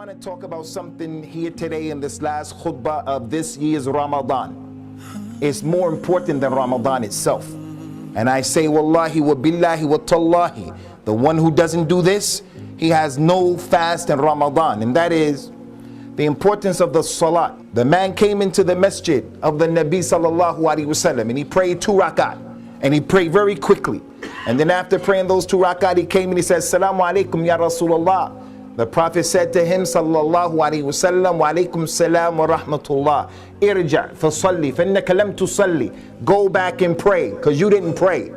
want to talk about something here today in this last khutbah of this year's Ramadan. It's more important than Ramadan itself. And I say, wallahi wa billahi wa tallahi, the one who doesn't do this, he has no fast in Ramadan. And that is the importance of the salat. The man came into the masjid of the Nabi sallallahu alaihi wasallam and he prayed 2 rakat. And he prayed very quickly. And then after praying those 2 rakat, he came and he said, Assalamu alaikum ya Rasulullah. The Prophet said to him, sallallahu alaihi wasallam, wa alaikum salam wa rahmatullah. Irja' fasalli, fannaka lam tusalli. Go back and pray, because you didn't pray.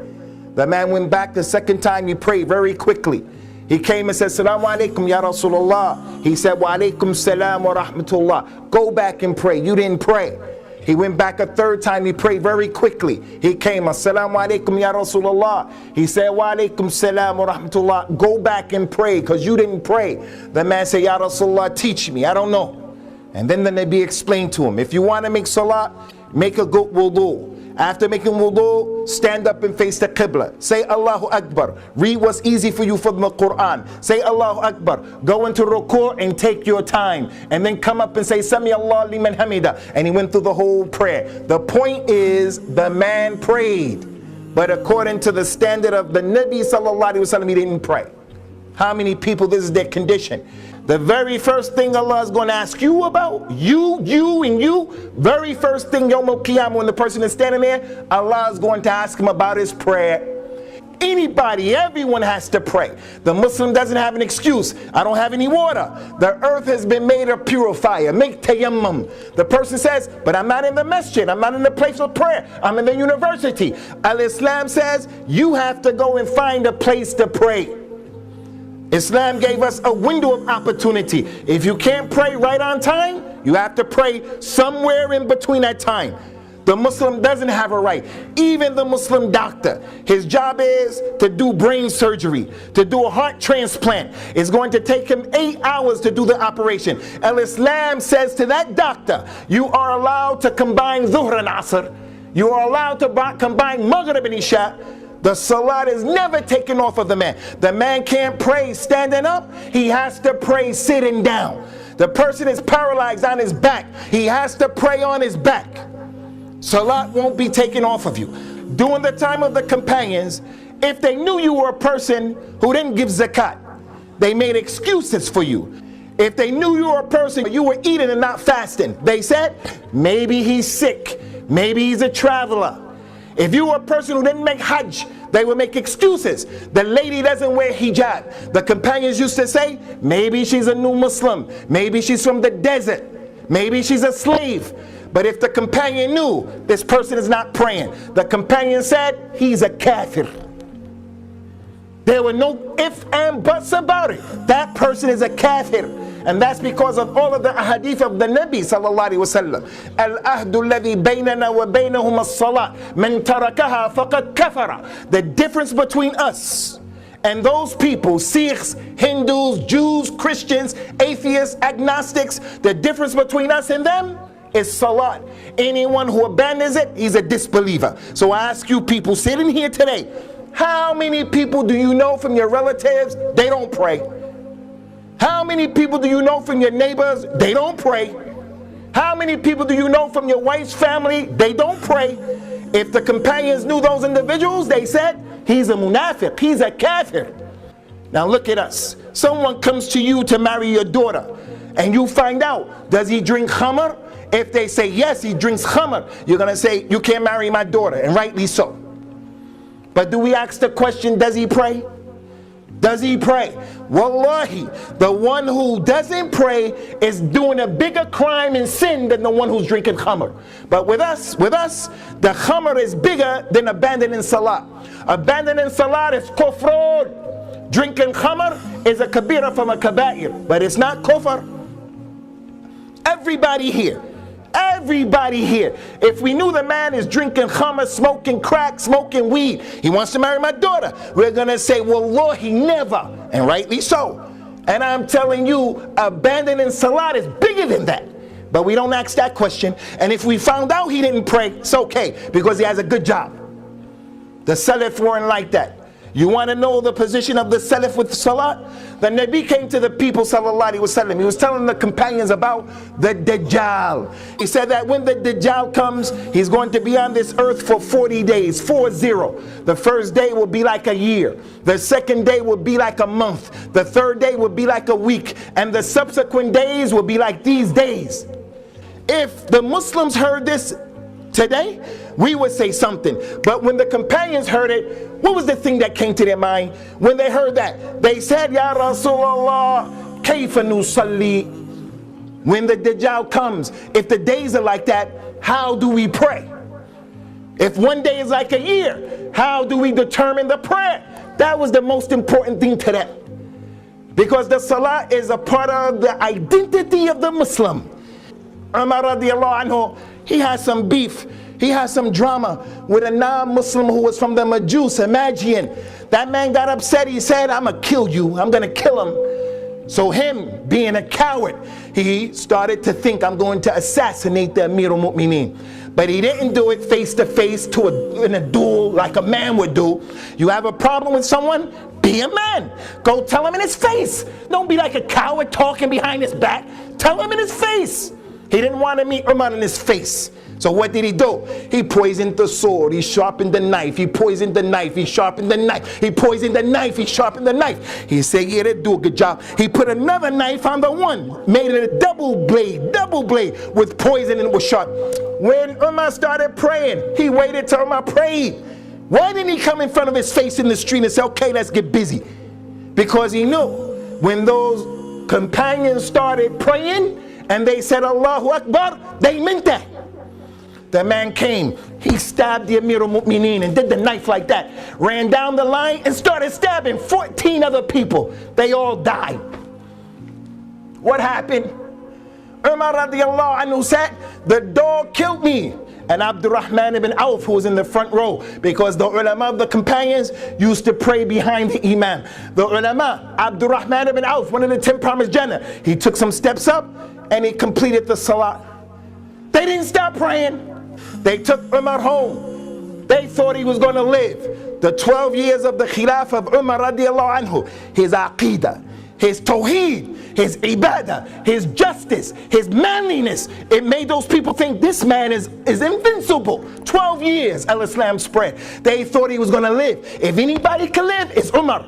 The man went back the second time, he prayed very quickly. He came and said, Assalamu alaikum ya Rasulullah. He said, wa alaikum salam wa rahmatullah. Go back and pray, you didn't pray. He went back a 3rd time, he prayed very quickly. He came, Assalamu alaikum ya Rasulullah. He said, wa alaikum salam wa rahmatullah. Go back and pray, because you didn't pray. The man said, Ya Rasulullah, teach me, I don't know. And then the Nabi explained to him, if you want to make salah, make a good wudu. After making wudu, stand up and face the Qibla. Say Allahu Akbar. Read what's easy for you from the Quran. Say Allahu Akbar. Go into ruku' and take your time. And then come up and say Sami Allah liman hamida. And he went through the whole prayer. The point is, the man prayed. But according to the standard of the Nabi sallallahu alaihi wasallam, he didn't pray. How many people, this is their condition? The very first thing Allah is going to ask you about, you, very first thing Yawm al-Qiyamah, when the person is standing there, Allah is going to ask him about his prayer. Anybody, everyone has to pray. The Muslim doesn't have an excuse. I don't have any water. The earth has been made a purifier. Make tayammum. The person says, but I'm not in the masjid. I'm not in the place of prayer. I'm in the university. Al-Islam says, you have to go and find a place to pray. Islam gave us a window of opportunity. If you can't pray right on time, you have to pray somewhere in between that time. The Muslim doesn't have a right. Even the Muslim doctor, his job is to do brain surgery, to do a heart transplant. It's going to take him 8 hours to do the operation. Al-Islam says to that doctor, you are allowed to combine Dhuhr and Asr. You are allowed to combine Maghrib and Isha. The salat is never taken off of the man. The man can't pray standing up. He has to pray sitting down. The person is paralyzed on his back. He has to pray on his back. Salat won't be taken off of you. During the time of the companions, if they knew you were a person who didn't give zakat, they made excuses for you. If they knew you were a person you were eating and not fasting, they said, maybe he's sick, maybe he's a traveler. If you were a person who didn't make hajj, they would make excuses. The lady doesn't wear hijab. The companions used to say, maybe she's a new Muslim, maybe she's from the desert, maybe she's a slave. But if the companion knew this person is not praying, the companion said, he's a kafir. There were no ifs and buts about it. That person is a kafir. And that's because of all of the ahadith of the Nabi sallallahu alaihi wasallam. Al-ahdu alladhi baynana wa baynahum as-salat. Man tarakaha faqad kafara. The difference between us and those people, Sikhs, Hindus, Jews, Christians, atheists, agnostics, the difference between us and them is salat. Anyone who abandons it, he's a disbeliever. So I ask you people sitting here today, how many people do you know from your relatives, they don't pray? How many people do you know from your neighbors, they don't pray? How many people do you know from your wife's family, they don't pray? If the companions knew those individuals, they said, he's a munafiq, he's a kafir. Now look at us. Someone comes to you to marry your daughter, and you find out, does he drink khamr? If they say yes, he drinks khamr, you're going to say, you can't marry my daughter, and rightly so. But do we ask the question, does he pray? Does he pray? Wallahi, the one who doesn't pray is doing a bigger crime and sin than the one who's drinking khamr. But with us, the khamr is bigger than abandoning salat. Abandoning salat is kufr. Drinking khamr is a kabira from a kaba'ir, but it's not kufr. Everybody here, if we knew the man is drinking khamr, smoking crack, smoking weed, he wants to marry my daughter, we're gonna say, wallahi, never, and rightly so. And I'm telling you, abandoning salat is bigger than that. But we don't ask that question. And if we found out he didn't pray, it's okay, because he has a good job. The Salaf weren't like that. You want to know the position of the Salaf with Salat? The Nabi came to the people, sallallahu alaihi wasallam. He was telling the companions about the Dajjal. He said that when the Dajjal comes, he's going to be on this earth for 40 days, 40. The first day will be like a year. The second day will be like a month. The third day will be like a week. And the subsequent days will be like these days. If the Muslims heard this today, we would say something. But when the companions heard it, what was the thing that came to their mind? When they heard that, they said, Ya Rasulullah, kayfa nusalli? When the Dajjal comes, if the days are like that, how do we pray? If one day is like a year, how do we determine the prayer? That was the most important thing to them. Because the Salah is a part of the identity of the Muslim. Umar radiallahu anhu, he had some beef. He had some drama with a non-Muslim who was from the Majus, a Magian. That man got upset. He said, I'm going to kill you. I'm going to kill him. So him, being a coward, he started to think, I'm going to assassinate the Amir al-Mu'mineen. But he didn't do it face to face in a duel like a man would do. You have a problem with someone? Be a man. Go tell him in his face. Don't be like a coward talking behind his back. Tell him in his face. He didn't want to meet Umar in his face. So what did he do? He poisoned the sword, he sharpened the knife, he poisoned the knife, he sharpened the knife, he poisoned the knife, he sharpened the knife. He said, yeah, they do a good job. He put another knife on the one, made it a double blade with poison and it was sharp. When Umar started praying, he waited till Umar prayed. Why didn't he come in front of his face in the street and say, okay, let's get busy? Because he knew when those companions started praying and they said Allahu Akbar, they meant that. The man came, he stabbed the Amir al-Mu'mineen and did the knife like that, ran down the line and started stabbing 14 other people. They all died. What happened? Umar radiallahu anhu said, the dog killed me. And Abdurrahman ibn Auf, who was in the front row, because the ulama of the companions used to pray behind the imam. The ulama, Abdurrahman ibn Auf, one of the 10 promised Jannah, he took some steps up and he completed the salah. They didn't stop praying. They took Umar home. They thought he was going to live. The 12 years of the Khilaf of Umar radiallahu anhu, his aqidah, his tawheed, his ibadah, his justice, his manliness, it made those people think this man is invincible. 12 years al-Islam spread. They thought he was going to live. If anybody can live, it's Umar.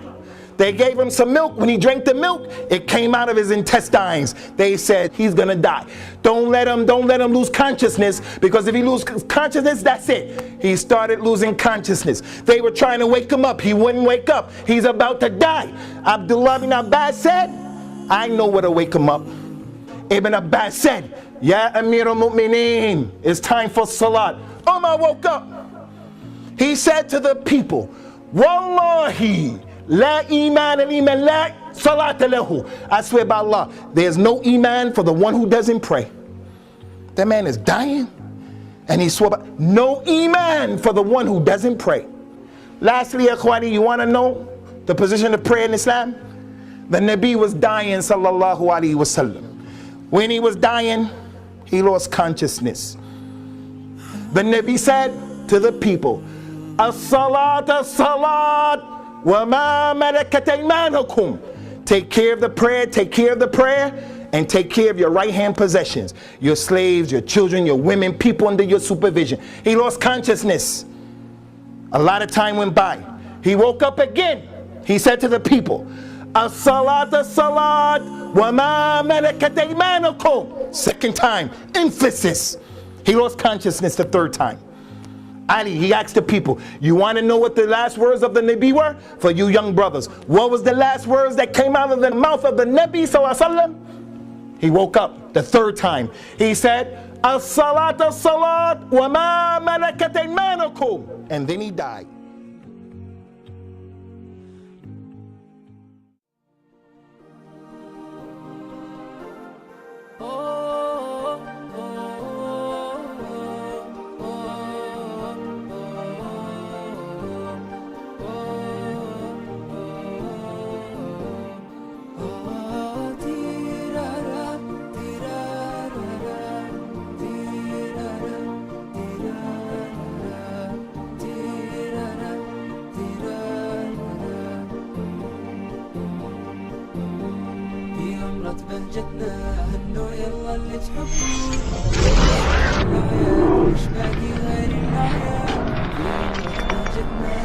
They gave him some milk. When he drank the milk, it came out of his intestines. They said, he's going to die. Don't let him lose consciousness, because if he loses consciousness, that's it. He started losing consciousness. They were trying to wake him up. He wouldn't wake up. He's about to die. Abdullah bin Abbas said, I know what to wake him up. Ibn Abbas said, Ya Amir al-Mu'mineen, it's time for Salat. Umar woke up. He said to the people, Wallahi, La iman al-iman la salata lahu. I swear by Allah, there's no iman for the one who doesn't pray. That man is dying, and he swore by no iman for the one who doesn't pray. Lastly, akhwani, you want to know the position of prayer in Islam? The Nabi was dying, sallallahu alaihi wasallam. When he was dying, he lost consciousness. The Nabi said to the people, as-salat, as-salat, wa ma malakat aymanukum. Take care of the prayer, and take care of your right-hand possessions. Your slaves, your children, your women, people under your supervision. He lost consciousness. A lot of time went by. He woke up again. He said to the people, as-salat, as-salat, wa ma malakat aymanukum. Second time, emphasis. He lost consciousness the third time. Ali, he asked the people, you want to know what the last words of the Nabi were? For you young brothers, what was the last words that came out of the mouth of the Nabi sallallahu alaihi wasallam? He woke up the third time. He said, as-salat, as-salat, wa ma malakat aymanukum. And then he died. صارت بهجتنا هنو يلا اللي تحبون وش باقي غير الأعياد بهجتنا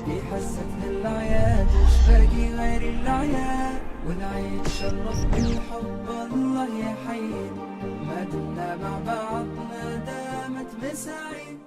في حزتنا الأعياد وش باقي غير الأعياد والعيد شرف بالحب الله يحيي ما دمنا مع بعضنا دامت مساعي